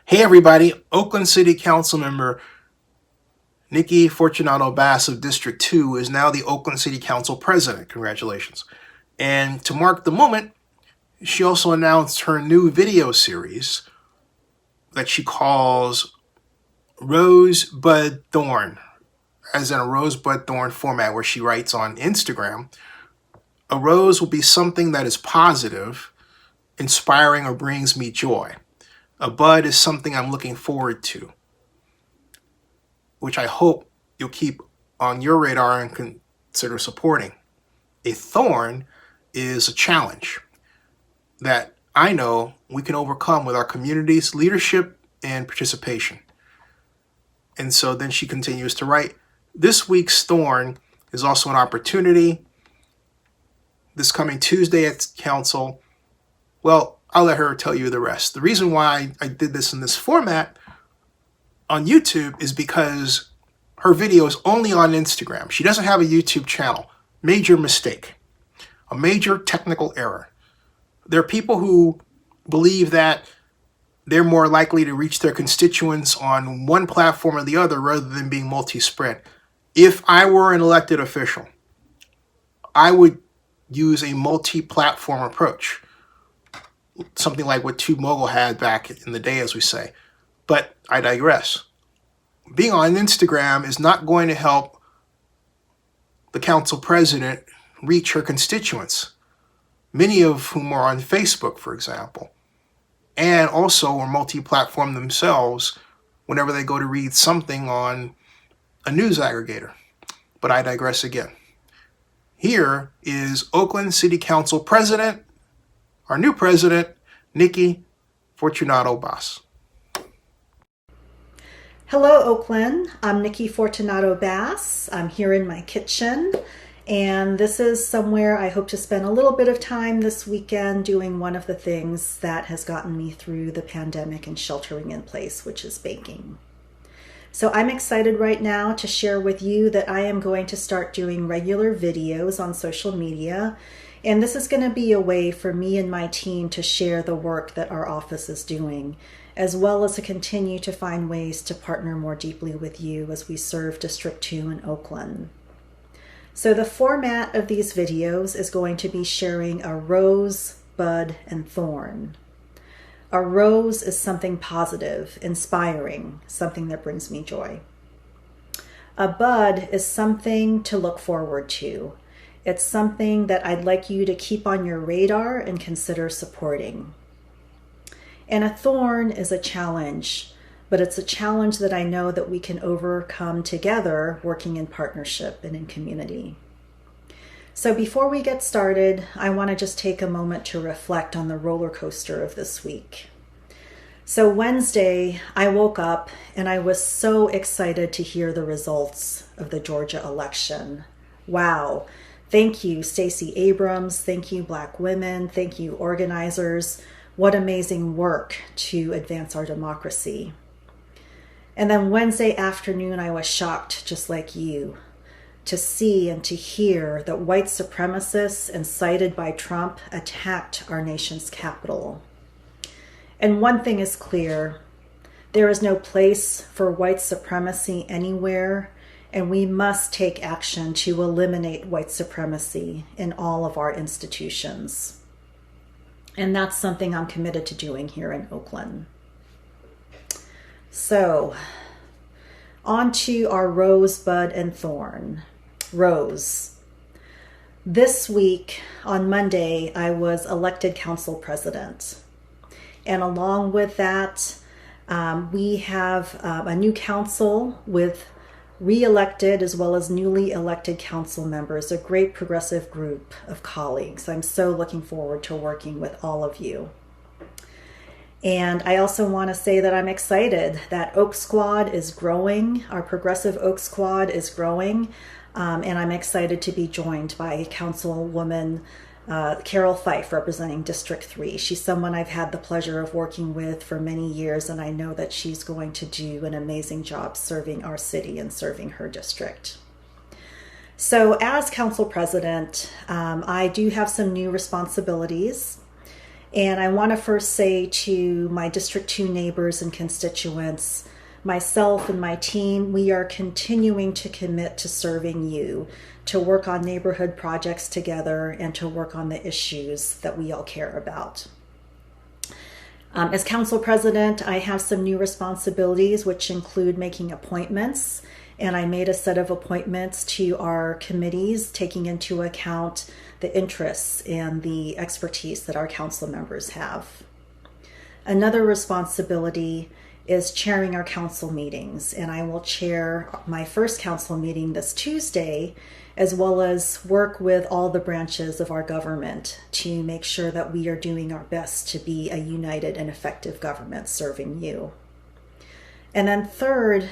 Hey everybody, Oakland City Council member Nikki Fortunato Bass of District 2 is now the Oakland City Council president. Congratulations. And to mark the moment, she also announced her new video series that she calls Rosebud Thorn, as in a rosebud thorn format where she writes on Instagram, a rose will be something that is positive, inspiring, or brings me joy. A bud is something I'm looking forward to, which I hope you'll keep on your radar and consider supporting. A thorn is a challenge that I know we can overcome with our community's leadership and participation. And so then she continues to write, this week's thorn is also an opportunity. This coming Tuesday at council, well, I'll let her tell you the rest. The reason why I did this in this format on YouTube is because her video is only on Instagram. She doesn't have a YouTube channel. Major mistake. A major technical error. There are people who believe that they're more likely to reach their constituents on one platform or the other rather than being multi-spread. If I were an elected official, I would use a multi-platform approach. Something like what TubeMogul had back in the day, as we say. But I digress. Being on Instagram is not going to help the council president reach her constituents, many of whom are on Facebook, for example, and also are multi-platform themselves whenever they go to read something on a news aggregator. But I digress again. Here is Oakland City Council President, our new president, Nikki Fortunato Bass. Hello, Oakland. I'm Nikki Fortunato Bass. I'm here in my kitchen, and this is somewhere I hope to spend a little bit of time this weekend doing one of the things that has gotten me through the pandemic and sheltering in place, which is baking. So I'm excited right now to share with you that I am going to start doing regular videos on social media, and this is going to be a way for me and my team to share the work that our office is doing, as well as to continue to find ways to partner more deeply with you as we serve District 2 in Oakland. So the format of these videos is going to be sharing a rose, bud, and thorn. A rose is something positive, inspiring, something that brings me joy. A bud is something to look forward to. It's something that I'd like you to keep on your radar and consider supporting. And a thorn is a challenge, but it's a challenge that I know that we can overcome together, working in partnership and in community. So before we get started, I want to just take a moment to reflect on the roller coaster of this week. So Wednesday, I woke up and I was so excited to hear the results of the Georgia election. Wow. Thank you, Stacey Abrams. Thank you, Black women. Thank you, organizers. What amazing work to advance our democracy. And then Wednesday afternoon, I was shocked, just like you, to see and to hear that white supremacists incited by Trump attacked our nation's capital. And one thing is clear, there is no place for white supremacy anywhere, and we must take action to eliminate white supremacy in all of our institutions. And that's something I'm committed to doing here in Oakland. So, on to our rose, bud, and thorn. Rose. This week, on Monday, I was elected council president. And along with that, we have a new council with re-elected as well as newly elected council members, a great progressive group of colleagues. I'm so looking forward to working with all of you. And I also want to say that I'm excited that Oak Squad is growing. Our progressive Oak Squad is growing. And I'm excited to be joined by Councilwoman Carol Fife, representing District 3. She's someone I've had the pleasure of working with for many years, and I know that she's going to do an amazing job serving our city and serving her district. So as council president, I do have some new responsibilities, And I want to first say to my District 2 neighbors and constituents, myself and my team, we are continuing to commit to serving you, to work on neighborhood projects together, and to work on the issues that we all care about. As council president, I have some new responsibilities, which include making appointments. And I made a set of appointments to our committees, taking into account the interests and the expertise that our council members have. Another responsibility is chairing our council meetings, and I will chair my first council meeting this Tuesday, as well as work with all the branches of our government to make sure that we are doing our best to be a united and effective government serving you. And then third,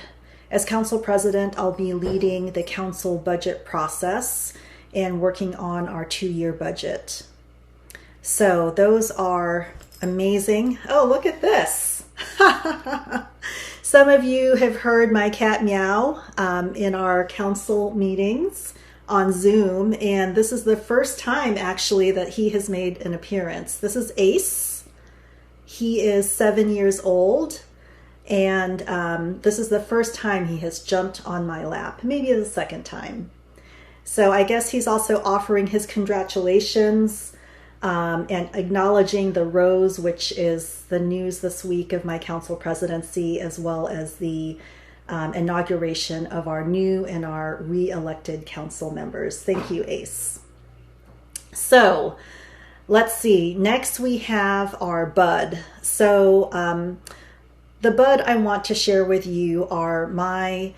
as council president, I'll be leading the council budget process and working on our 2-year budget. So those are amazing. Oh, look at this. Some of you have heard my cat meow in our council meetings on Zoom, and this is the first time actually that he has made an appearance. This is Ace. He is 7 years old, and this is the first time he has jumped on my lap, maybe the second time. So I guess he's also offering his congratulations and acknowledging the rose, which is the news this week of my council presidency, as well as the inauguration of our new and our re-elected council members. Thank you, Ace. So let's see. Next we have our bud. So the bud I want to share with you are my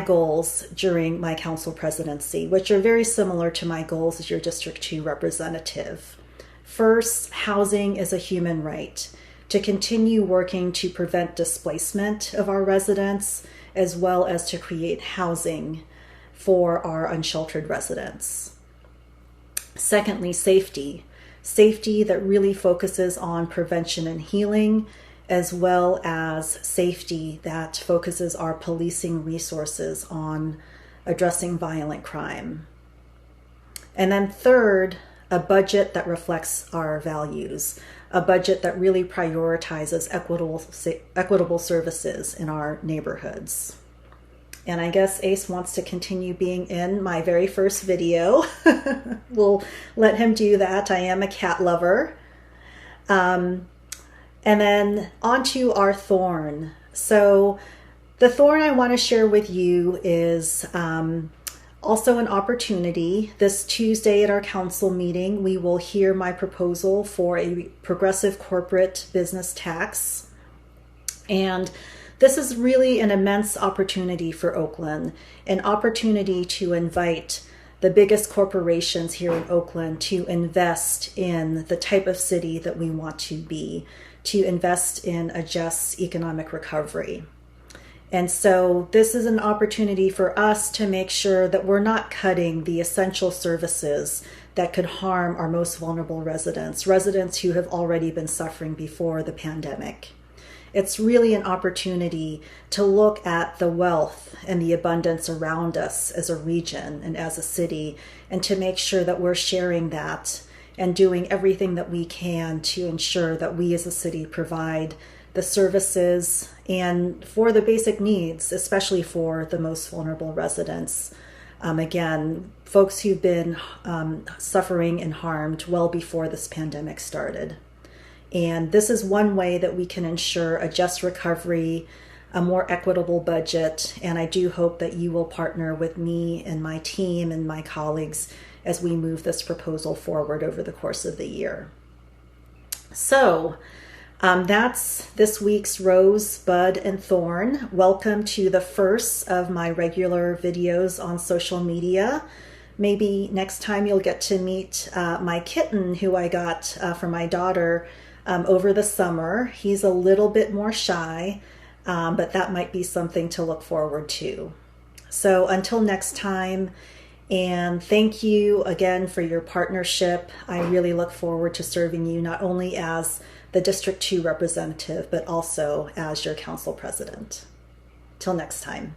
goals during my council presidency, which are very similar to my goals as your District 2 representative. First, housing is a human right. To continue working to prevent displacement of our residents, as well as to create housing for our unsheltered residents. Secondly, safety. Safety that really focuses on prevention and healing, as well as safety that focuses our policing resources on addressing violent crime. And then third, a budget that reflects our values, a budget that really prioritizes equitable services in our neighborhoods. And I guess Ace wants to continue being in my very first video. We'll let him do that. I am a cat lover. And then on to our thorn. So the thorn I want to share with you is also an opportunity. This Tuesday at our council meeting, we will hear my proposal for a progressive corporate business tax. And this is really an immense opportunity for Oakland, an opportunity to invite the biggest corporations here in Oakland to invest in the type of city that we want to be, to invest in a just economic recovery. And so this is an opportunity for us to make sure that we're not cutting the essential services that could harm our most vulnerable residents who have already been suffering before the pandemic. It's really an opportunity to look at the wealth and the abundance around us as a region and as a city, and to make sure that we're sharing that and doing everything that we can to ensure that we as a city provide the services and for the basic needs, especially for the most vulnerable residents. Again, folks who've been suffering and harmed well before this pandemic started. And this is one way that we can ensure a just recovery, a more equitable budget, and I do hope that you will partner with me and my team and my colleagues as we move this proposal forward over the course of the year. So, that's this week's Rose, Bud, and Thorn. Welcome to the first of my regular videos on social media. Maybe next time you'll get to meet my kitten who I got for my daughter over the summer. He's a little bit more shy, but that might be something to look forward to. So until next time, and thank you again for your partnership. I really look forward to serving you not only as the District 2 representative, but also as your council president. Till next time.